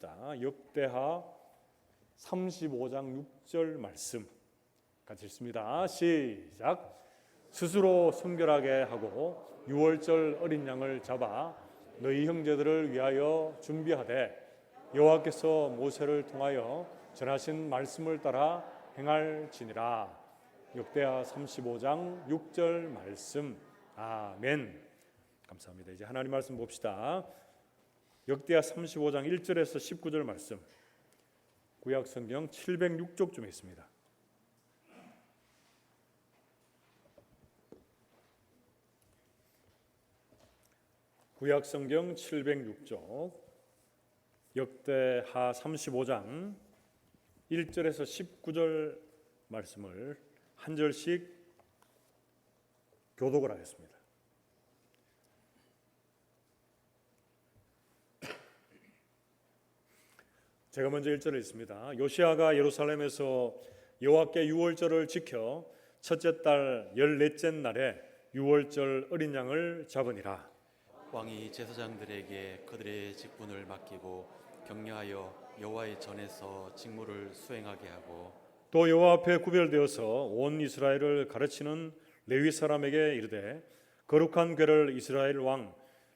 봅시다. 역대하 35장 6절 말씀 같이 읽습니다. 시작. 스스로 순결하게 하고 유월절 어린 양을 잡아 너희 형제들을 위하여 준비하되 여호와께서 모세를 통하여 전하신 말씀을 따라 행할지니라. 역대하 35장 6절 말씀. 아멘. 감사합니다. 이제 하나님 말씀 봅시다. 역대하 35장 1절에서 19절 말씀. 구약 성경 706쪽쯤에 있습니다. 구약 성경 706쪽 역대하 35장 1절에서 19절 말씀을 한 절씩 교독을 하겠습니다. 제가 먼저 1절을 읽습니다. 요시야가 예루살렘에서 여호와께 유월절을 지켜 첫째 달 14째 날에 유월절 어린 양을 잡으니라. 왕이 제사장들에게 그들의 직분을 맡기고 격려하여 여호와의 전에서 직무를 수행하게 하고 또 여호와 앞에 구별되어서 온 이스라엘을 가르치는 레위 사람에게 이르되 거룩한 궤를 이스라엘 왕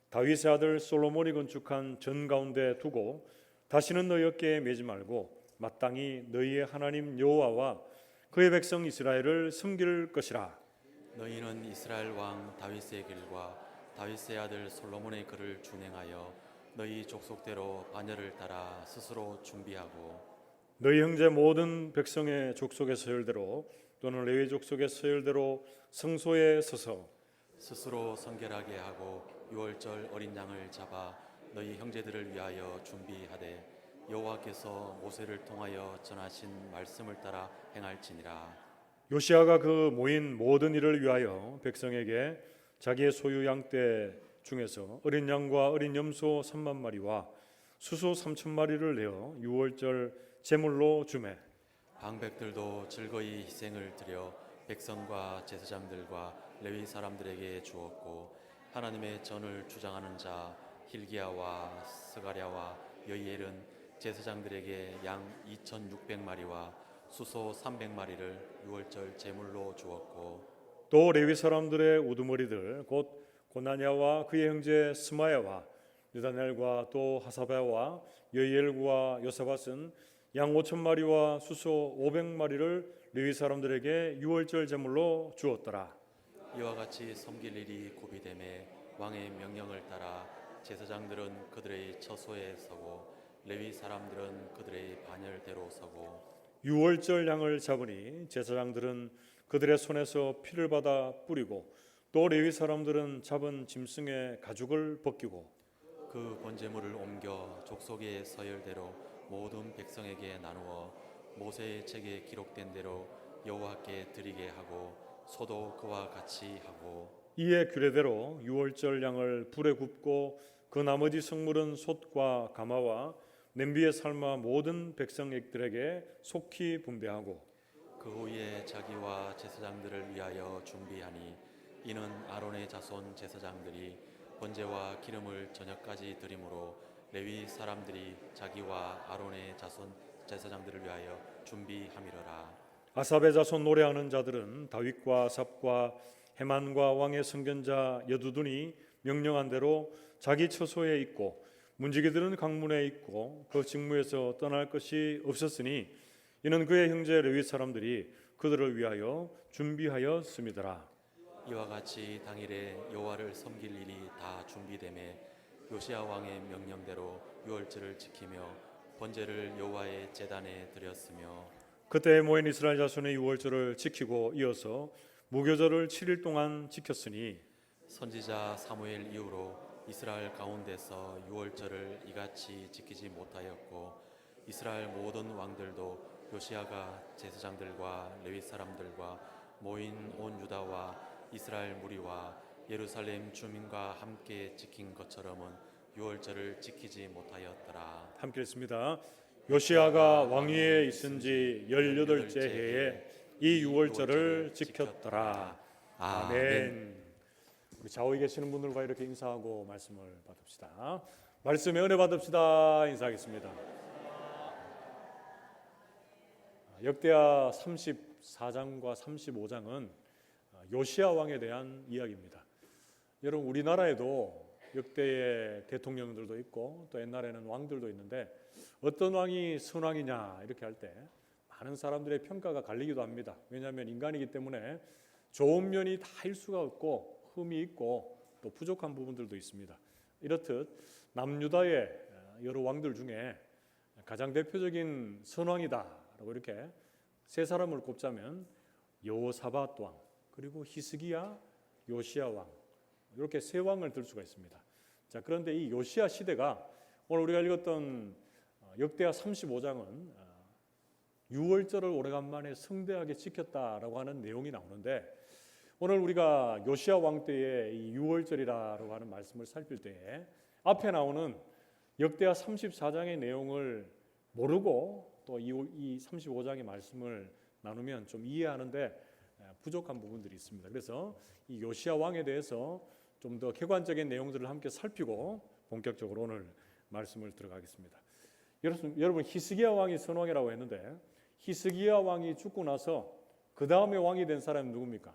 다윗의 아들 솔로몬이 건축한 전 가운데 두고 다시는 너희 어깨에 매지 말고 마땅히 너희의 하나님 여호와와 그의 백성 이스라엘을 섬길 것이라. 너희는 이스라엘 왕 다윗의 길과 다윗의 아들 솔로몬의 글을 준행하여 너희 족속대로 반열을 따라 스스로 준비하고 너희 형제 모든 백성의 족속의 서열대로 또는 레위 족속의 서열대로 성소에 서서 스스로 성결하게 하고 유월절 어린 양을 잡아 너희 형제들을 위하여 준비하되 여호와께서 모세를 통하여 전하신 말씀을 따라 행할지니라. 요시야가 그 모인 모든 일을 위하여 백성에게 자기의 소유 양떼 중에서 어린 양과 어린 염소 3만 마리와 수소 3천 마리를 내어 유월절 제물로 주매 방백들도 즐거이 희생을 드려 백성과 제사장들과 레위 사람들에게 주었고 하나님의 전을 주장하는 자 hil기야와 스가랴와 여이엘은 제사장들에게 양 2,600마리와 수소 300마리를 유월절 제물로 주었고 또 레위 사람들의 우두머리들 곧 고나냐와 그의 형제 스마야와 느다넬과 또 하사바와 여이엘과 요사밧은 양 5,000마리와 수소 500마리를 레위 사람들에게 유월절 제물로 주었더라. 이와 같이 섬길 일이 고비되매 왕의 명령을 따라 제사장들은 그들의 처소에 서고 레위 사람들은 그들의 반열대로 서고 유월절 양을 잡으니 제사장들은 그들의 손에서 피를 받아 뿌리고 또 레위 사람들은 잡은 짐승의 가죽을 벗기고 그 번제물을 옮겨 족속의 서열대로 모든 백성에게 나누어 모세의 책에 기록된 대로 여호와께 드리게 하고 소도 그와 같이 하고 이에 규례대로 유월절 양을 불에 굽고 그 나머지 성물은 솥과 가마와 냄비에 삶아 모든 백성들에게 속히 분배하고 그 후에 자기와 제사장들을 위하여 준비하니 이는 아론의 자손 제사장들이 번제와 기름을 저녁까지 드림으로 레위 사람들이 자기와 아론의 자손 제사장들을 위하여 준비함이러라. 아삽의 자손 노래하는 자들은 다윗과 아삽과 헤만과 왕의 선견자 여두둔이 명령한 대로 자기 처소에 있고 문지기들은 강문에 있고 그 직무에서 떠날 것이 없었으니 이는 그의 형제 레위 사람들이 그들을 위하여 준비하였음이더라. 이와 같이 당일에 여호와를 섬길 일이 다 준비되매 요시야 왕의 명령대로 유월절을 지키며 번제를 여호와의 제단에 드렸으며 그때 모인 이스라엘 자손의 유월절을 지키고 이어서 무교절을 7일 동안 지켰으니 선지자 사무엘 이후로 이스라엘 가운데서 유월절을 이같이 지키지 못하였고 이스라엘 모든 왕들도 요시야가 제사장들과 레위 사람들과 모인 온 유다와 이스라엘 무리와 예루살렘 주민과 함께 지킨 것처럼은 유월절을 지키지 못하였더라. 함께 읽습니다. 요시야가 왕위에 있은 지 18째 해에 이 유월절을 지켰더라. 아멘. 우리 좌우에 계시는 분들과 이렇게 인사하고 말씀을 받읍시다. 말씀에 은혜 받읍시다. 인사하겠습니다. 역대하 34장과 35장은 요시야 왕에 대한 이야기입니다. 여러분, 우리나라에도 역대의 대통령들도 있고 또 옛날에는 왕들도 있는데 어떤 왕이 선왕이냐 이렇게 할 때 많은 사람들의 평가가 갈리기도 합니다. 왜냐하면 인간이기 때문에 좋은 면이 다일 수가 없고 흠이 있고 또 부족한 부분들도 있습니다. 이렇듯 남유다의 여러 왕들 중에 가장 대표적인 선왕이다라고 이렇게 세 사람을 꼽자면 여호사밧 왕, 그리고 히스기야, 요시야 왕, 이렇게 세 왕을 들 수가 있습니다. 자, 그런데 이 요시야 시대가 오늘 우리가 읽었던 역대하 35장은 유월절을 오래간만에 성대하게 지켰다라고 하는 내용이 나오는데, 오늘 우리가 요시야 왕 때의 이 유월절이라고 하는 말씀을 살필 때에 앞에 나오는 역대하 34장의 내용을 모르고 또 이 35장의 말씀을 나누면 좀 이해하는데 부족한 부분들이 있습니다. 그래서 이 요시야 왕에 대해서 좀 더 객관적인 내용들을 함께 살피고 본격적으로 오늘 말씀을 들어가겠습니다. 여러분, 히스기야 왕이 선왕이라고 했는데 히스기야 왕이 죽고 나서 그 다음에 왕이 된 사람이 누굽니까?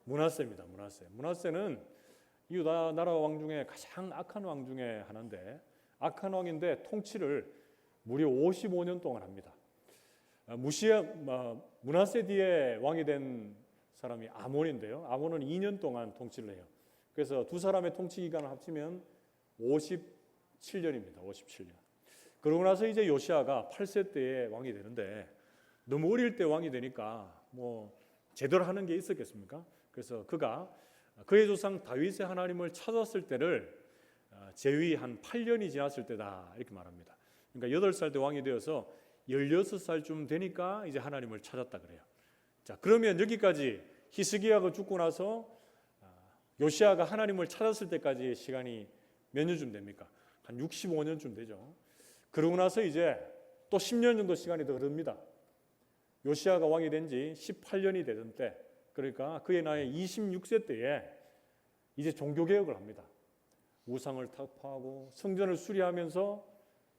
므낫세입니다. 므낫세는 유다 나라 왕 중에 가장 악한 왕 중에 하나인데, 악한 왕인데 통치를 무려 55년 동안 합니다. 므낫세 뒤에 왕이 된 사람이 아몬인데요. 아몬은 2년 동안 통치를 해요. 그래서 두 사람의 통치 기간을 합치면 57년입니다. 57년. 그러고 나서 이제 요시야가 8세 때에 왕이 되는데 너무 어릴 때 왕이 되니까 뭐 제대로 하는 게 있었겠습니까? 그래서 그가 그의 조상 다윗의 하나님을 찾았을 때를 재위 한 8년이 지났을 때다 이렇게 말합니다. 그러니까 8살 때 왕이 되어서 16살쯤 되니까 이제 하나님을 찾았다 그래요. 자, 그러면 여기까지 히스기야가 죽고 나서 요시야가 하나님을 찾았을 때까지 시간이 몇 년쯤 됩니까? 한 65년쯤 되죠. 그러고 나서 이제 또 10년 정도 시간이 더 흐릅니다. 요시야가 왕이 된 지 18년이 되던 때, 그러니까 그의 나이 26세 때에 이제 종교개혁을 합니다. 우상을 타파하고 성전을 수리하면서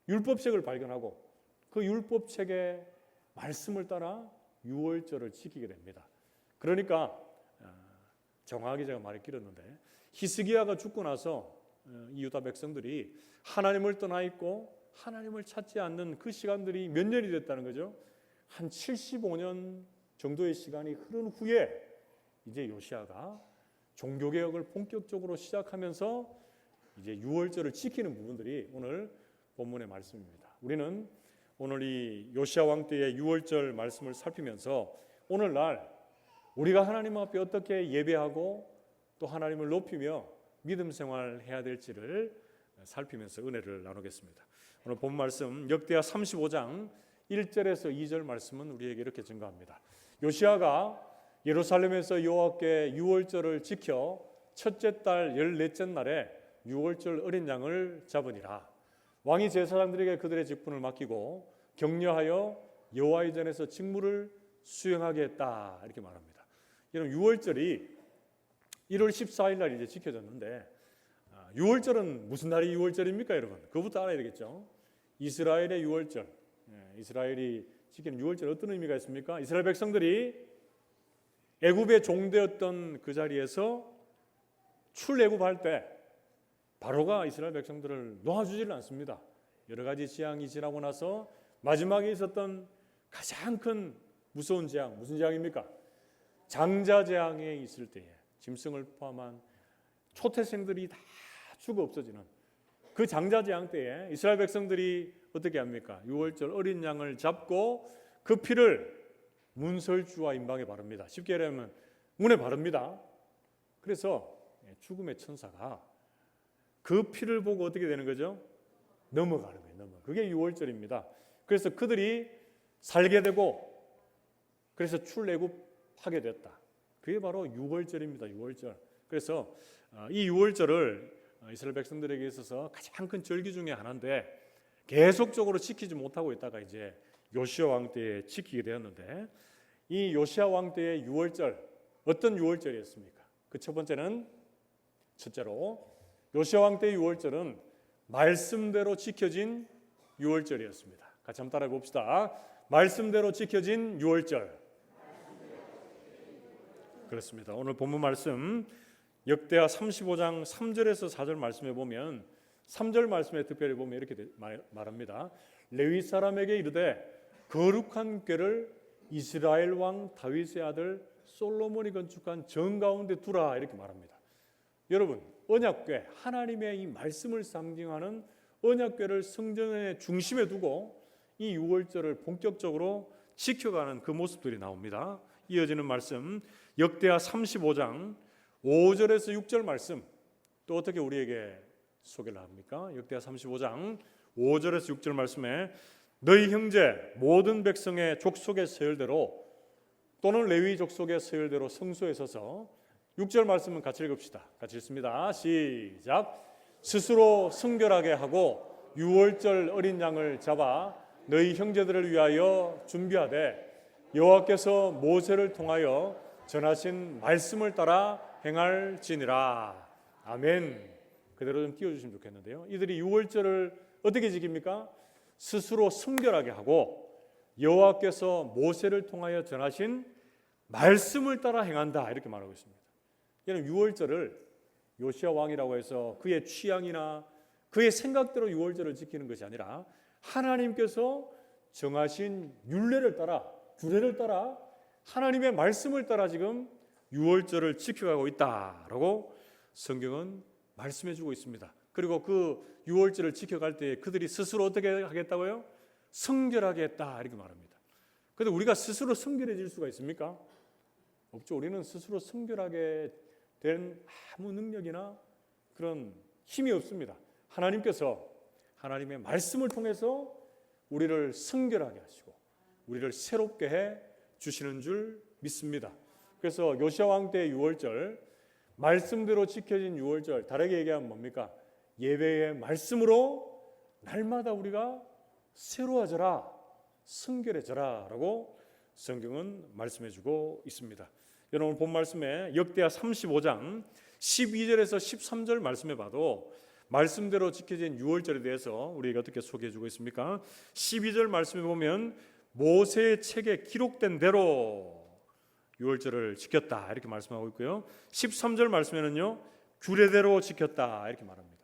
율법책을 발견하고 그 율법책의 말씀을 따라 유월절을 지키게 됩니다. 그러니까 정확하게 제가 말을 길었는데 히스기야가 죽고 나서 이 유다 백성들이 하나님을 떠나 있고 하나님을 찾지 않는 그 시간들이 몇 년이 됐다는 거죠. 한 75년 정도의 시간이 흐른 후에 이제 요시야가 종교개혁을 본격적으로 시작하면서 이제 유월절을 지키는 부분들이 오늘 본문의 말씀입니다. 우리는 오늘 이 요시야 왕 때의 유월절 말씀을 살피면서 오늘날 우리가 하나님 앞에 어떻게 예배하고 또 하나님을 높이며 믿음 생활해야 될지를 살피면서 은혜를 나누겠습니다. 오늘 본 말씀 역대하 35장 1절에서 2절 말씀은 우리에게 이렇게 증가합니다. 요시야가 예루살렘에서 여호와께 유월절을 지켜 첫째 달 14째 날에 유월절 어린 양을 잡으니라. 왕이 제사장들에게 그들의 직분을 맡기고 격려하여 여호와의 전에서 직무를 수행하게 했다 이렇게 말합니다. 여러분, 유월절이 1월 14일 날 이제 지켜졌는데 유월절은 무슨 날이 유월절입니까, 여러분? 그것부터 알아야 되겠죠. 이스라엘의 유월절, 이스라엘이 지키는 유월절 어떤 의미가 있습니까? 이스라엘 백성들이 애굽의 종되었던 그 자리에서 출애굽할 때 바로가 이스라엘 백성들을 놓아주지를 않습니다. 여러 가지 재앙이 지나고 나서 마지막에 있었던 가장 큰 무서운 재앙, 무슨 재앙입니까? 장자재앙에 있을 때에 짐승을 포함한 초태생들이 다 죽어 없어지는 그 장자재앙 때에 이스라엘 백성들이 어떻게 합니까? 유월절 어린 양을 잡고 그 피를 문설주와 임방에 바릅니다. 쉽게 얘기하면 문에 바릅니다. 그래서 죽음의 천사가 그 피를 보고 어떻게 되는 거죠? 넘어가는 거예요. 그게 유월절입니다. 그래서 그들이 살게 되고 그래서 출애굽하게 됐다. 그게 바로 유월절입니다. 유월절. 그래서 이 유월절을 이스라엘 백성들에게 있어서 가장 큰 절기 중에 하나인데 계속적으로 지키지 못하고 있다가 이제 요시야 왕 때에 지키게 되었는데, 이 요시야 왕 때의 유월절, 어떤 유월절이었습니까? 그 첫 번째는, 첫째로 요시야 왕 때의 유월절은 말씀대로 지켜진 유월절이었습니다. 같이 한번 따라해 봅시다. 말씀대로 지켜진 유월절. 그렇습니다. 오늘 본문 말씀 역대하 35장 3절에서 4절 말씀에 보면 3절 말씀에 특별히 보면 이렇게 말합니다. 레위 사람에게 이르되 거룩한 궤를 이스라엘 왕 다윗의 아들 솔로몬이 건축한 정 가운데 두라 이렇게 말합니다. 여러분, 언약궤, 하나님의 이 말씀을 상징하는 언약궤를 성전의 중심에 두고 이 유월절을 본격적으로 지켜가는 그 모습들이 나옵니다. 이어지는 말씀 역대하 35장 5절에서 6절 말씀 또 어떻게 우리에게 소개를 합니까? 역대하 35장 5절에서 6절 말씀에 너희 형제 모든 백성의 족속의 서열대로 또는 레위 족속의 서열대로 성소에 서서 6절 말씀은 같이 읽읍시다. 같이 읽습니다. 시작. 스스로 성결하게 하고 유월절 어린 양을 잡아 너희 형제들을 위하여 준비하되 여호와께서 모세를 통하여 전하신 말씀을 따라 행할지니라. 아멘. 그대로 좀 띄워주시면 좋겠는데요. 이들이 유월절을 어떻게 지킵니까? 스스로 성결하게 하고 여호와께서 모세를 통하여 전하신 말씀을 따라 행한다 이렇게 말하고 있습니다. 여러분, 유월절을 요시야 왕이라고 해서 그의 취향이나 그의 생각대로 유월절을 지키는 것이 아니라 하나님께서 정하신 율례를 따라 규례를 따라 하나님의 말씀을 따라 지금 유월절을 지켜가고 있다라고 성경은 말씀해주고 있습니다. 그리고 그 유월절을 지켜갈 때 그들이 스스로 어떻게 하겠다고요? 성결하게 했다 이렇게 말합니다. 그런데 우리가 스스로 성결해질 수가 있습니까? 없죠. 우리는 스스로 성결하게 된 아무 능력이나 그런 힘이 없습니다. 하나님께서 하나님의 말씀을 통해서 우리를 성결하게 하시고 우리를 새롭게 해 주시는 줄 믿습니다. 그래서 요시야 왕 때 유월절, 말씀대로 지켜진 유월절, 다르게 얘기하면 뭡니까? 예배의 말씀으로 날마다 우리가 새로워져라, 성결해져라 라고 성경은 말씀해주고 있습니다. 여러분 본 말씀에 역대하 35장 12절에서 13절 말씀해 봐도 말씀대로 지켜진 유월절에 대해서 우리에게 어떻게 소개해주고 있습니까? 12절 말씀에 보면 모세의 책에 기록된 대로 유월절을 지켰다 이렇게 말씀하고 있고요. 13절 말씀에는요 규례대로 지켰다 이렇게 말합니다.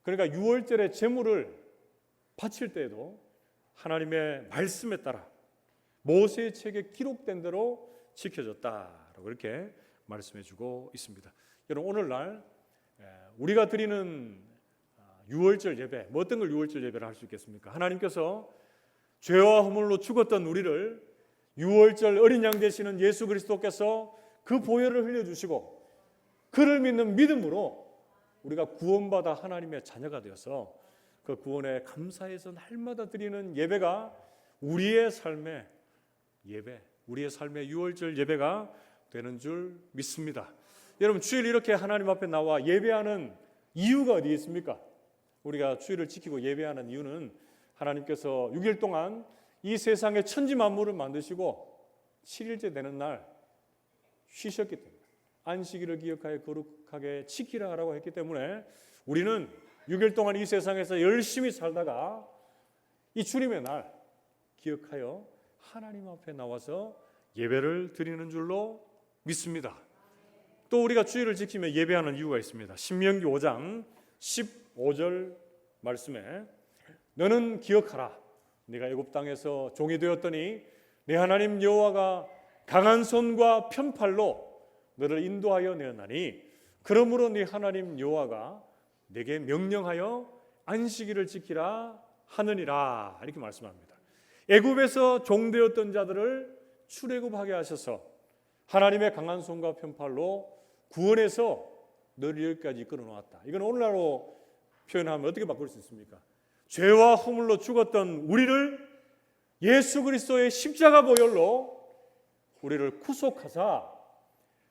그러니까 유월절의 제물을 바칠 때에도 하나님의 말씀에 따라 모세의 책에 기록된 대로 지켜졌다라고 이렇게 말씀해주고 있습니다. 여러분 오늘날 우리가 드리는 유월절 예배, 뭐 어떤 걸 유월절 예배를 할 수 있겠습니까? 하나님께서 죄와 허물로 죽었던 우리를 유월절 어린 양 되시는 예수 그리스도께서 그 보혈을 흘려주시고 그를 믿는 믿음으로 우리가 구원받아 하나님의 자녀가 되어서 그 구원에 감사해서 날마다 드리는 예배가 우리의 삶의 예배, 우리의 삶의 유월절 예배가 되는 줄 믿습니다. 여러분 주일 이렇게 하나님 앞에 나와 예배하는 이유가 어디에 있습니까? 우리가 주일을 지키고 예배하는 이유는 하나님께서 6일 동안 이 세상의 천지 만물을 만드시고 7일째 되는 날 쉬셨기 때문에 안식일을 기억하여 거룩하게 지키라라고 했기 때문에 우리는 6일 동안 이 세상에서 열심히 살다가 이 주님의 날 기억하여 하나님 앞에 나와서 예배를 드리는 줄로 믿습니다. 또 우리가 주일을 지키며 예배하는 이유가 있습니다. 신명기 5장 15절 말씀에 너는 기억하라. 네가 애굽 땅에서 종이 되었더니 내 하나님 여호와가 강한 손과 편팔로 너를 인도하여 내었나니 그러므로 네 하나님 여호와가 내게 명령하여 안식일을 지키라 하느니라 이렇게 말씀합니다. 애굽에서 종되었던 자들을 출애굽하게 하셔서 하나님의 강한 손과 편팔로 구원해서 너를 여기까지 끌어놓았다. 이건 오늘날로 표현하면 어떻게 바꿀 수 있습니까? 죄와 허물로 죽었던 우리를 예수 그리스도의 십자가 보혈로 우리를 구속하사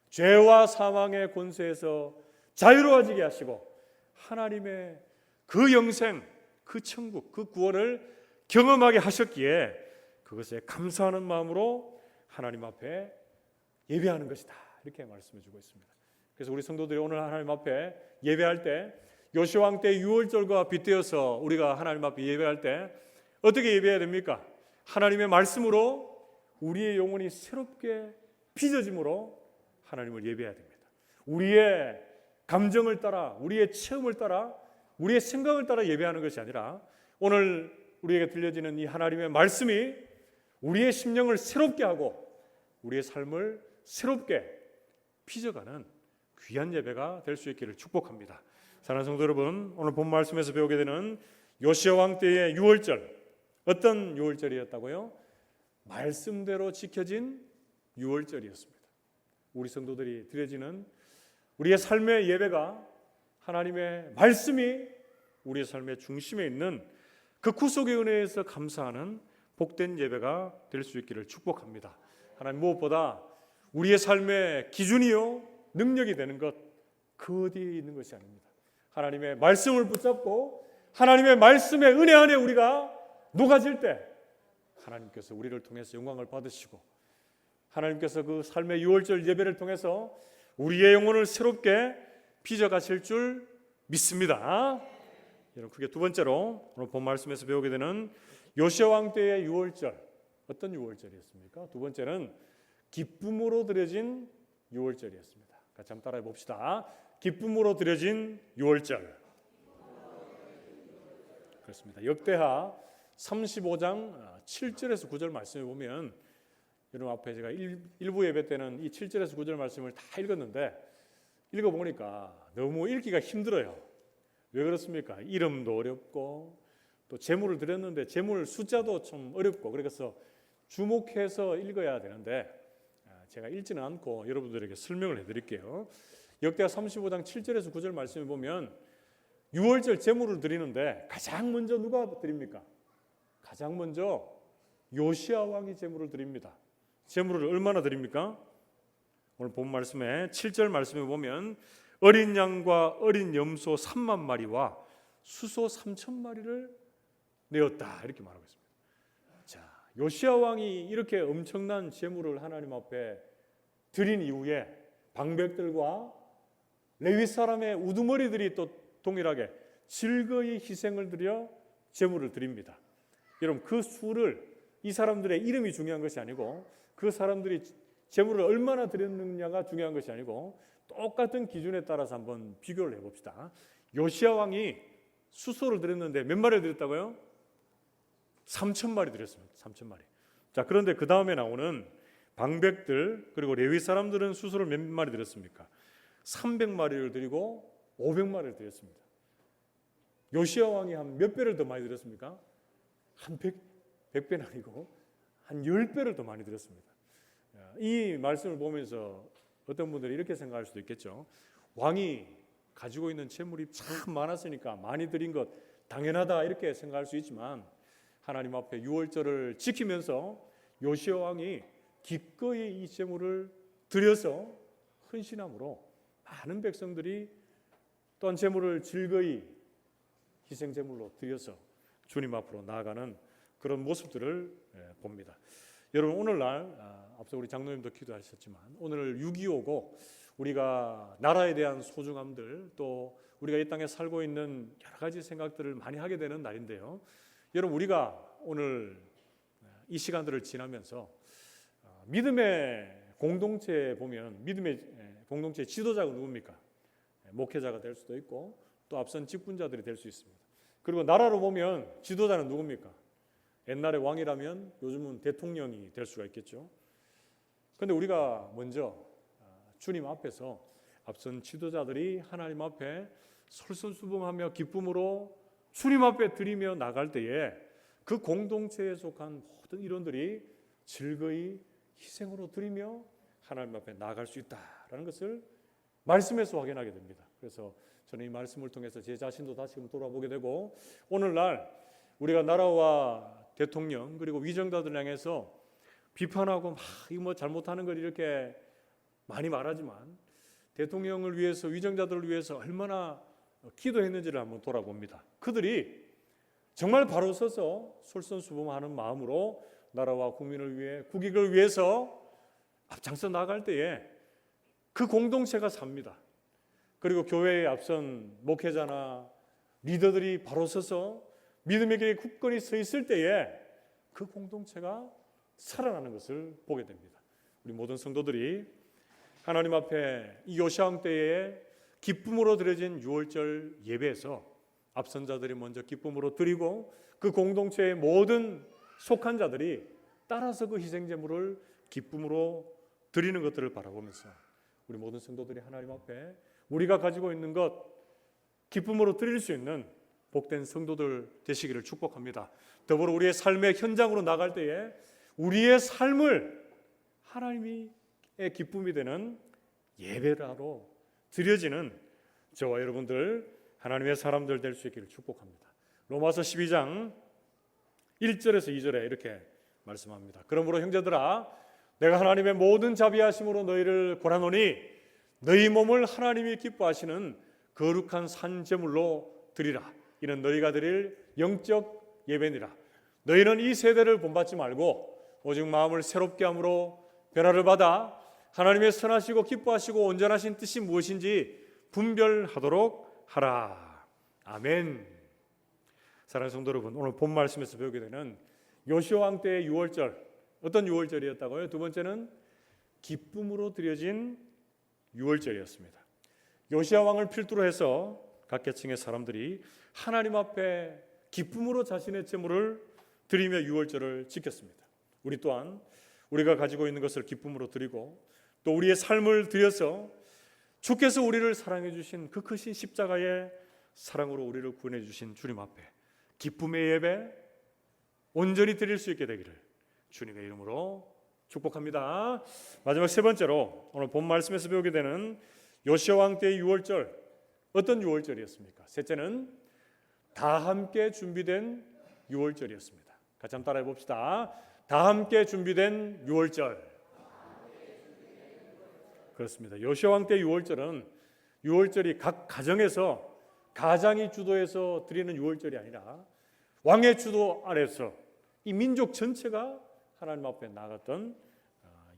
죄와 사망의 권세에서 자유로워지게 하시고 하나님의 그 영생, 그 천국, 그 구원을 경험하게 하셨기에 그것에 감사하는 마음으로 하나님 앞에 예배하는 것이다 이렇게 말씀해 주고 있습니다. 그래서 우리 성도들이 오늘 하나님 앞에 예배할 때 요시아 왕 때 유월절과 빗대어서 우리가 하나님 앞에 예배할 때 어떻게 예배해야 됩니까? 하나님의 말씀으로 우리의 영혼이 새롭게 빚어짐으로 하나님을 예배해야 됩니다. 우리의 감정을 따라, 우리의 체험을 따라, 우리의 생각을 따라 예배하는 것이 아니라 오늘 우리에게 들려지는 이 하나님의 말씀이 우리의 심령을 새롭게 하고 우리의 삶을 새롭게 빚어가는 귀한 예배가 될 수 있기를 축복합니다. 사랑하는 성도 여러분, 오늘 본 말씀에서 배우게 되는 요시아 왕 때의 유월절, 어떤 유월절이었다고요? 말씀대로 지켜진 유월절이었습니다. 우리 성도들이 드려지는 우리의 삶의 예배가 하나님의 말씀이 우리의 삶의 중심에 있는 그 구속의 은혜에서 감사하는 복된 예배가 될 수 있기를 축복합니다. 하나님, 무엇보다 우리의 삶의 기준이요 능력이 되는 것, 그 어디에 있는 것이 아닙니다. 하나님의 말씀을 붙잡고 하나님의 말씀의 은혜 안에 우리가 녹아질 때 하나님께서 우리를 통해서 영광을 받으시고 하나님께서 그 삶의 유월절 예배를 통해서 우리의 영혼을 새롭게 빚어가실 줄 믿습니다. 여러분, 그게 두 번째로 오늘 본 말씀에서 배우게 되는 요시아 왕 때의 유월절, 어떤 유월절이었습니까? 두 번째는 기쁨으로 드려진 유월절이었습니다. 같이 한번 따라해 봅시다. 기쁨으로 드려진 유월절. 그렇습니다. 역대하 35장 7절에서 9절 말씀을 보면, 여러분 앞에 제가 일부 예배 때는 이 7절에서 9절 말씀을 다 읽었는데 읽어보니까 너무 읽기가 힘들어요. 왜 그렇습니까? 이름도 어렵고 또 제물을 드렸는데 제물 숫자도 좀 어렵고, 그래서 주목해서 읽어야 되는데 제가 읽지는 않고 여러분들에게 설명을 해드릴게요. 역대하 35장 7절에서 9절 말씀을 보면 유월절 제물을 드리는데 가장 먼저 누가 드립니까? 가장 먼저 요시아 왕이 제물을 드립니다. 제물을 얼마나 드립니까? 오늘 본 말씀에 7절 말씀에 보면 어린 양과 어린 염소 3만 마리와 수소 3천 마리를 내었다, 이렇게 말하고 있습니다. 자, 요시아 왕이 이렇게 엄청난 제물을 하나님 앞에 드린 이후에 방백들과 레위 사람의 우두머리들이 또 동일하게 즐거이 희생을 드려 제물을 드립니다. 여러분, 그 수를, 이 사람들의 이름이 중요한 것이 아니고 그 사람들이 제물을 얼마나 드렸느냐가 중요한 것이 아니고 똑같은 기준에 따라서 한번 비교를 해봅시다. 요시아 왕이 수소를 드렸는데 몇 마리를 드렸다고요? 3천 마리 드렸습니다. 3천 마리. 자, 그런데 그 다음에 나오는 방백들 그리고 레위 사람들은 수소를 몇 마리 드렸습니까? 300마리를 드리고 500마리를 드렸습니다. 요시아 왕이 한 몇 배를 더 많이 드렸습니까? 한 100배는 아니고 한 10배를 더 많이 드렸습니다. 이 말씀을 보면서 어떤 분들이 이렇게 생각할 수도 있겠죠. 왕이 가지고 있는 재물이 참 많았으니까 많이 드린 것 당연하다, 이렇게 생각할 수 있지만 하나님 앞에 유월절을 지키면서 요시아 왕이 기꺼이 이 재물을 드려서 헌신함으로 많은 백성들이 또한 재물을 즐거이 희생 재물로 드려서 주님 앞으로 나아가는 그런 모습들을 봅니다. 여러분, 오늘날 앞서 우리 장로님도 기도하셨지만 오늘 6.25고 우리가 나라에 대한 소중함들, 또 우리가 이 땅에 살고 있는 여러 가지 생각들을 많이 하게 되는 날인데요. 여러분, 우리가 오늘 이 시간들을 지나면서 믿음의 공동체에 보면 믿음의 공동체의 지도자가 누굽니까? 목회자가 될 수도 있고 또 앞선 직분자들이 될 수 있습니다. 그리고 나라로 보면 지도자는 누굽니까? 옛날에 왕이라면 요즘은 대통령이 될 수가 있겠죠. 그런데 우리가 먼저 주님 앞에서 앞선 지도자들이 하나님 앞에 솔선수범하며 기쁨으로 주님 앞에 드리며 나갈 때에 그 공동체에 속한 모든 일원들이 즐거이 희생으로 드리며 하나님 앞에 나아갈 수 있다라는 것을 말씀에서 확인하게 됩니다. 그래서 저는 이 말씀을 통해서 제 자신도 다시금 돌아보게 되고, 오늘날 우리가 나라와 대통령 그리고 위정자들 향해서 비판하고 이거 잘못하는 걸 이렇게 많이 말하지만 대통령을 위해서, 위정자들을 위해서 얼마나 기도했는지를 한번 돌아봅니다. 그들이 정말 바로 서서 솔선수범하는 마음으로 나라와 국민을 위해, 국익을 위해서 앞장서 나갈 때에 그 공동체가 삽니다. 그리고 교회에 앞선 목회자나 리더들이 바로 서서 믿음의 길에 굳건히 서 있을 때에 그 공동체가 살아나는 것을 보게 됩니다. 우리 모든 성도들이 하나님 앞에 이 요시왕 때에 기쁨으로 드려진 유월절 예배에서 앞선 자들이 먼저 기쁨으로 드리고 그 공동체의 모든 속한 자들이 따라서 그 희생제물을 기쁨으로 드리는 것들을 바라보면서 우리 모든 성도들이 하나님 앞에 우리가 가지고 있는 것 기쁨으로 드릴 수 있는 복된 성도들 되시기를 축복합니다. 더불어 우리의 삶의 현장으로 나갈 때에 우리의 삶을 하나님의 기쁨이 되는 예배라로 드려지는 저와 여러분들 하나님의 사람들 될 수 있기를 축복합니다. 로마서 12장 1절에서 2절에 이렇게 말씀합니다. 그러므로 형제들아 내가 하나님의 모든 자비하심으로 너희를 고라노니 너희 몸을 하나님이 기뻐하시는 거룩한 산제물로 드리라. 이는 너희가 드릴 영적 예배니라. 너희는 이 세대를 본받지 말고 오직 마음을 새롭게 함으로 변화를 받아 하나님의 선하시고 기뻐하시고 온전하신 뜻이 무엇인지 분별하도록 하라. 아멘. 사랑하는 성도 여러분, 오늘 본 말씀에서 배우게 되는 요시야 왕 때의 유월절, 어떤 유월절이었다고요? 두 번째는 기쁨으로 드려진 유월절이었습니다. 요시야 왕을 필두로 해서 각 계층의 사람들이 하나님 앞에 기쁨으로 자신의 제물을 드리며 유월절을 지켰습니다. 우리 또한 우리가 가지고 있는 것을 기쁨으로 드리고 또 우리의 삶을 드려서 주께서 우리를 사랑해 주신 그 크신 십자가의 사랑으로 우리를 구원해 주신 주님 앞에 기쁨의 예배 온전히 드릴 수 있게 되기를 주님의 이름으로 축복합니다. 마지막 세 번째로 오늘 본 말씀에서 배우게 되는 요시야 왕 때의 유월절, 어떤 유월절이었습니까? 셋째는 다 함께 준비된 유월절이었습니다. 같이 한번 따라해 봅시다. 다 함께 준비된 유월절. 그렇습니다. 요시야 왕 때 유월절은 유월절이 각 가정에서 가장이 주도해서 드리는 유월절이 아니라 왕의 주도 아래서 이 민족 전체가 하나님 앞에 나갔던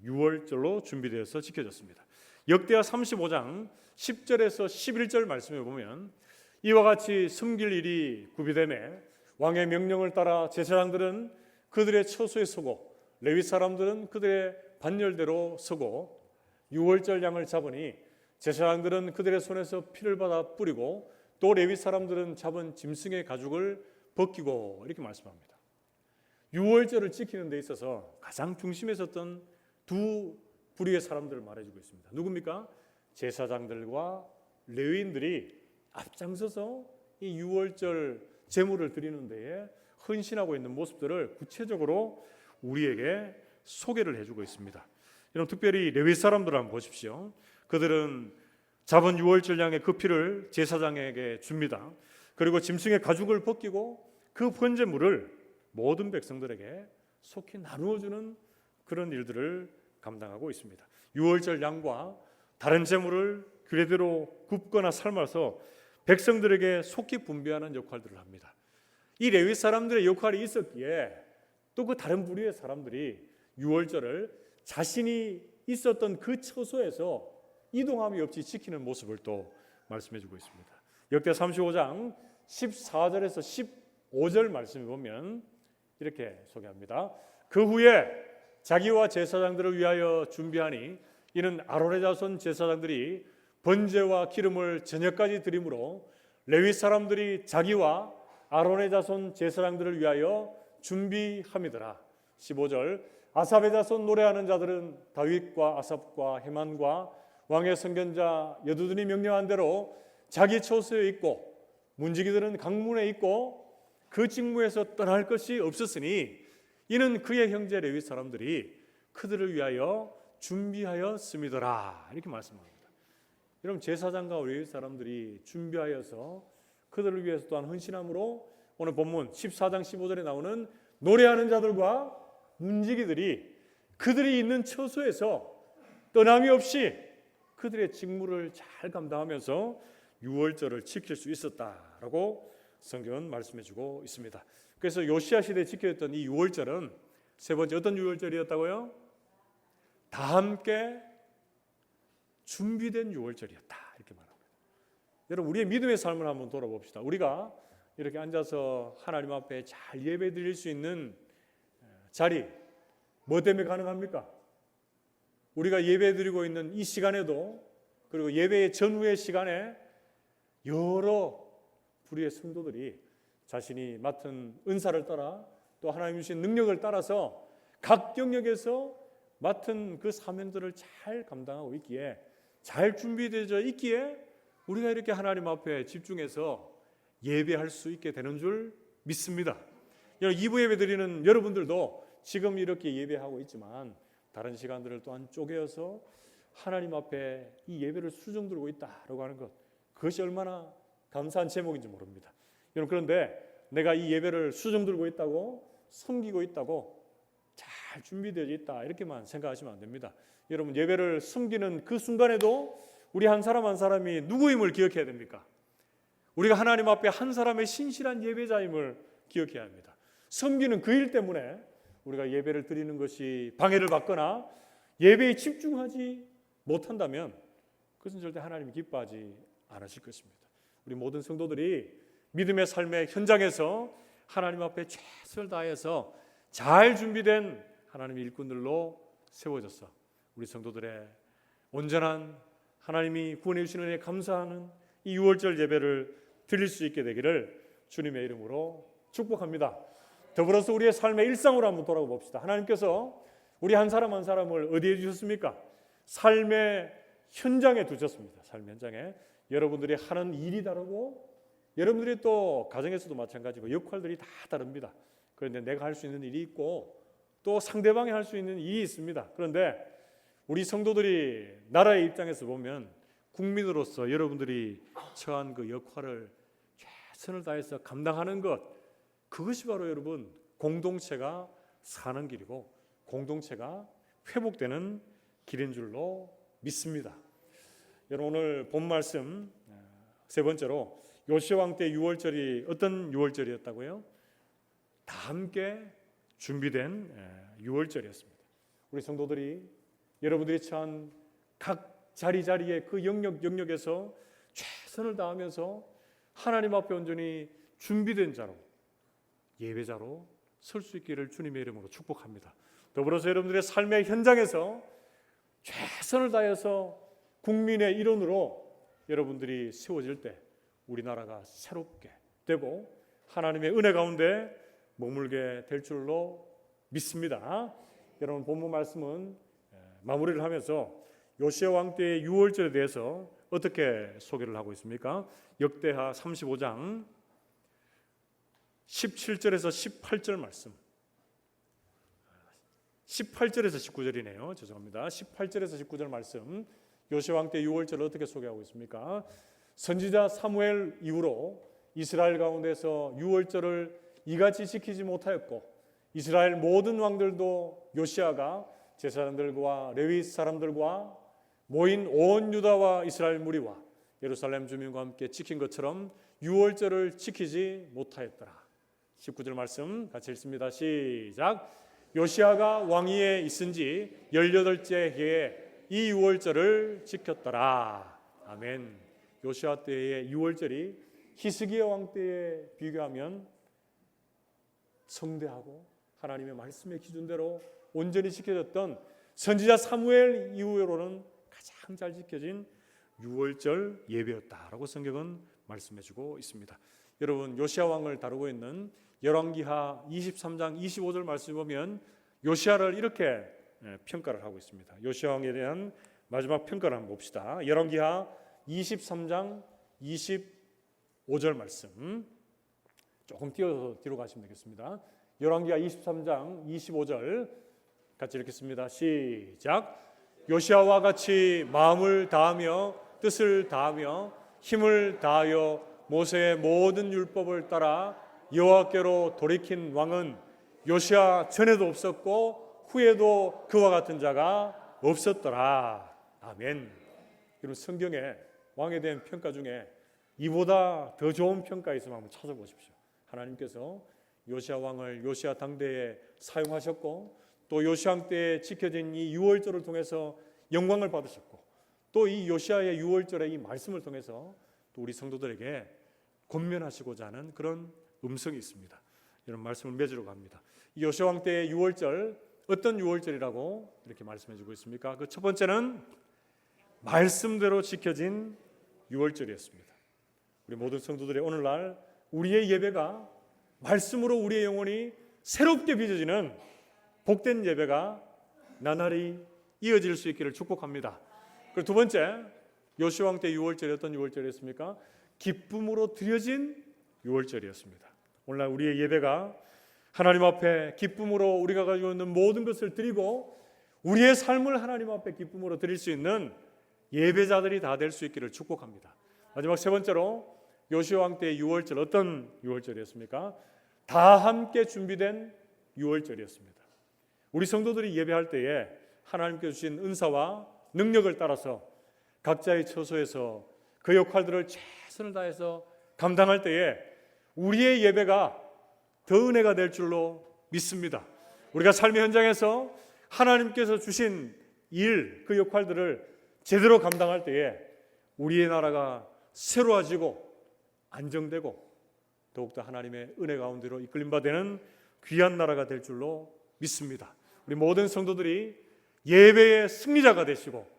유월절로 준비되어서 지켜졌습니다. 역대하 35장 10절에서 11절 말씀에 보면 이와 같이 섬길 일이 구비되매 왕의 명령을 따라 제사장들은 그들의 처소에 서고 레위 사람들은 그들의 반열대로 서고 유월절 양을 잡으니 제사장들은 그들의 손에서 피를 받아 뿌리고 또 레위 사람들은 잡은 짐승의 가죽을 벗기고 이렇게 말씀합니다. 유월절을 지키는 데 있어서 가장 중심에 섰던 두 부류의 사람들을 말해주고 있습니다. 누굽니까? 제사장들과 레위인들이 앞장서서 이 유월절 제물을 드리는 데에 헌신하고 있는 모습들을 구체적으로 우리에게 소개를 해주고 있습니다. 여러분 특별히 레위 사람들을 한번 보십시오. 그들은 잡은 유월절 양의 그 피를 제사장에게 줍니다. 그리고 짐승의 가죽을 벗기고 그 번제물을 모든 백성들에게 속히 나누어주는 그런 일들을 감당하고 있습니다. 유월절 양과 다른 제물을 규례대로 굽거나 삶아서 백성들에게 속히 분배하는 역할들을 합니다. 이 레위 사람들의 역할이 있었기에 또 그 다른 부류의 사람들이 유월절을 자신이 있었던 그 처소에서 이동함이 없이 지키는 모습을 또 말씀해주고 있습니다. 역대 35장 14절에서 15절 말씀을 보면 이렇게 소개합니다. 그 후에 자기와 제사장들을 위하여 준비하니 이는 아론의 자손 제사장들이 번제와 기름을 저녁까지 드림으로 레위 사람들이 자기와 아론의 자손 제사장들을 위하여 준비함이더라. 15절 아삽의 자손 노래하는 자들은 다윗과 아삽과 헤만과 왕의 선견자 여두둔이 명령한 대로 자기 처소에 있고 문지기들은 강문에 있고 그 직무에서 떠날 것이 없었으니 이는 그의 형제 레위 사람들이 그들을 위하여 준비하였음이더라. 이렇게 말씀합니다. 여러분 제사장과 레위 사람들이 준비하여서 그들을 위해서 또한 헌신함으로 오늘 본문 14장 15절에 나오는 노래하는 자들과 문지기들이 그들이 있는 처소에서 떠남이 없이 그들의 직무를 잘 감당하면서 유월절을 지킬 수 있었다라고 성경은 말씀해주고 있습니다. 그래서 요시야 시대에 지켜졌던 이 유월절은 세 번째 어떤 유월절이었다고요? 다 함께 준비된 유월절이었다 이렇게 말합니다. 여러분 우리의 믿음의 삶을 한번 돌아봅시다. 우리가 이렇게 앉아서 하나님 앞에 잘 예배 드릴 수 있는 자리 뭐 때문에 가능합니까? 우리가 예배 드리고 있는 이 시간에도 그리고 예배의 전후의 시간에 여러 불의의 성도들이 자신이 맡은 은사를 따라 또 하나님 주신 능력을 따라서 각 영역에서 맡은 그 사명들을 잘 감당하고 있기에 잘 준비되어 있기에 우리가 이렇게 하나님 앞에 집중해서 예배할 수 있게 되는 줄 믿습니다. 2부 예배 드리는 여러분들도 지금 이렇게 예배하고 있지만 다른 시간들을 또한 쪼개어서 하나님 앞에 이 예배를 수종 들고 있다라고 하는 것, 그것이 얼마나 감사한 제목인지 모릅니다. 여러분, 그런데 내가 이 예배를 수종 들고 있다고, 섬기고 있다고, 잘 준비되어 있다 이렇게만 생각하시면 안 됩니다. 여러분, 예배를 섬기는 그 순간에도 우리 한 사람 한 사람이 누구임을 기억해야 됩니까? 우리가 하나님 앞에 한 사람의 신실한 예배자임을 기억해야 합니다. 섬기는 그 일 때문에 우리가 예배를 드리는 것이 방해를 받거나 예배에 집중하지 못한다면 그것은 절대 하나님이 기뻐하지 않으실 것입니다. 우리 모든 성도들이 믿음의 삶의 현장에서 하나님 앞에 최선을 다해서 잘 준비된 하나님의 일꾼들로 세워져서 우리 성도들의 온전한 하나님이 구원해 주시는 은혜에 감사하는 이 6월절 예배를 드릴 수 있게 되기를 주님의 이름으로 축복합니다. 더불어서 우리의 삶의 일상으로 한번 돌아가 봅시다. 하나님께서 우리 한 사람 한 사람을 어디에 주셨습니까? 삶의 현장에 두셨습니다. 삶의 현장에. 여러분들이 하는 일이 다르고 여러분들이 또 가정에서도 마찬가지고 역할들이 다 다릅니다. 그런데 내가 할 수 있는 일이 있고 또 상대방이 할 수 있는 일이 있습니다. 그런데 우리 성도들이 나라의 입장에서 보면 국민으로서 여러분들이 처한 그 역할을 최선을 다해서 감당하는 것, 그것이 바로 여러분 공동체가 사는 길이고 공동체가 회복되는 길인 줄로 믿습니다. 여러분, 오늘 본 말씀 세 번째로 요시야 왕 때 6월절이 어떤 6월절이었다고요? 다 함께 준비된 6월절이었습니다. 우리 성도들이 여러분들이 처한 각 자리자리의 그 영역에서 최선을 다하면서 하나님 앞에 온전히 준비된 자로 예배자로 설 수 있기를 주님의 이름으로 축복합니다. 더불어서 여러분들의 삶의 현장에서 최선을 다해서 국민의 일원으로 여러분들이 세워질 때 우리나라가 새롭게 되고 하나님의 은혜 가운데 머물게 될 줄로 믿습니다. 여러분, 본문 말씀은 마무리를 하면서 요시야 왕 때의 6월절에 대해서 어떻게 소개를 하고 있습니까? 역대하 35장 17절에서 18절 말씀, 18절에서 19절이네요. 죄송합니다. 18절에서 19절 말씀, 요시야 왕 때 6월절을 어떻게 소개하고 있습니까? 선지자 사무엘 이후로 이스라엘 가운데서 6월절을 이같이 지키지 못하였고 이스라엘 모든 왕들도 요시야가 제사장들과 레위 사람들과 모인 온 유다와 이스라엘 무리와 예루살렘 주민과 함께 지킨 것처럼 6월절을 지키지 못하였더라. 19절 말씀 같이 읽습니다. 시작. 요시야가 왕위에 있은 지 18째 해에 이 6월절을 지켰더라. 아멘. 요시야 때의 6월절이 히스기야 왕 때에 비교하면 성대하고 하나님의 말씀의 기준대로 온전히 지켜졌던 선지자 사무엘 이후로는 가장 잘 지켜진 6월절 예배였다라고 성경은 말씀해주고 있습니다. 여러분, 요시야 왕을 다루고 있는 열왕기하 23장 25절 말씀 보면 요시야를 이렇게 평가를 하고 있습니다. 요시야 왕에 대한 마지막 평가를 한번 봅시다. 열왕기하 23장 25절 말씀 조금 띄어서 뒤로 가시면 되겠습니다. 열왕기하 23장 25절 같이 읽겠습니다. 시작. 요시야와 같이 마음을 다하며 뜻을 다하며 힘을 다하여 모세의 모든 율법을 따라 여호와께로 돌이킨 왕은 요시야 전에도 없었고 후에도 그와 같은 자가 없었더라. 아멘. 여러분, 성경에 왕에 대한 평가 중에 이보다 더 좋은 평가 있으면 한번 찾아보십시오. 하나님께서 요시야 왕을 요시야 당대에 사용하셨고 또 요시야 왕 때에 지켜진 이 6월절을 통해서 영광을 받으셨고 또 이 요시야의 6월절의 이 말씀을 통해서 또 우리 성도들에게 권면하시고자 하는 그런 음성이 있습니다. 이런 말씀을 맺으러 갑니다. 요시아 왕 때의 유월절, 어떤 유월절이라고 이렇게 말씀해 주고 있습니까? 그 첫 번째는 말씀대로 지켜진 유월절이었습니다. 우리 모든 성도들의 오늘날 우리의 예배가 말씀으로 우리의 영혼이 새롭게 빚어지는 복된 예배가 나날이 이어질 수 있기를 축복합니다. 그리고 두 번째, 요시아 왕 때 유월절이 어떤 유월절이었습니까? 기쁨으로 드려진 유월절이었습니다. 오늘날 우리의 예배가 하나님 앞에 기쁨으로 우리가 가지고 있는 모든 것을 드리고 우리의 삶을 하나님 앞에 기쁨으로 드릴 수 있는 예배자들이 다 될 수 있기를 축복합니다. 마지막 세 번째로 요시아 왕 때의 유월절, 어떤 유월절이었습니까? 다 함께 준비된 유월절이었습니다. 우리 성도들이 예배할 때에 하나님께 주신 은사와 능력을 따라서 각자의 처소에서 그 역할들을 최선을 다해서 감당할 때에 우리의 예배가 더 은혜가 될 줄로 믿습니다. 우리가 삶의 현장에서 하나님께서 주신 일, 그 역할들을 제대로 감당할 때에 우리의 나라가 새로워지고 안정되고 더욱더 하나님의 은혜 가운데로 이끌림 받는 귀한 나라가 될 줄로 믿습니다. 우리 모든 성도들이 예배의 승리자가 되시고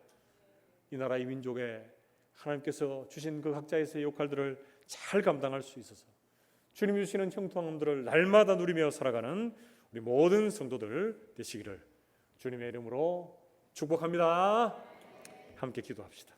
이 나라 이 민족에 하나님께서 주신 그 각자의 역할들을 잘 감당할 수 있어서 주님이 주시는 형통함들을 날마다 누리며 살아가는 우리 모든 성도들 되시기를 주님의 이름으로 축복합니다. 함께 기도합시다.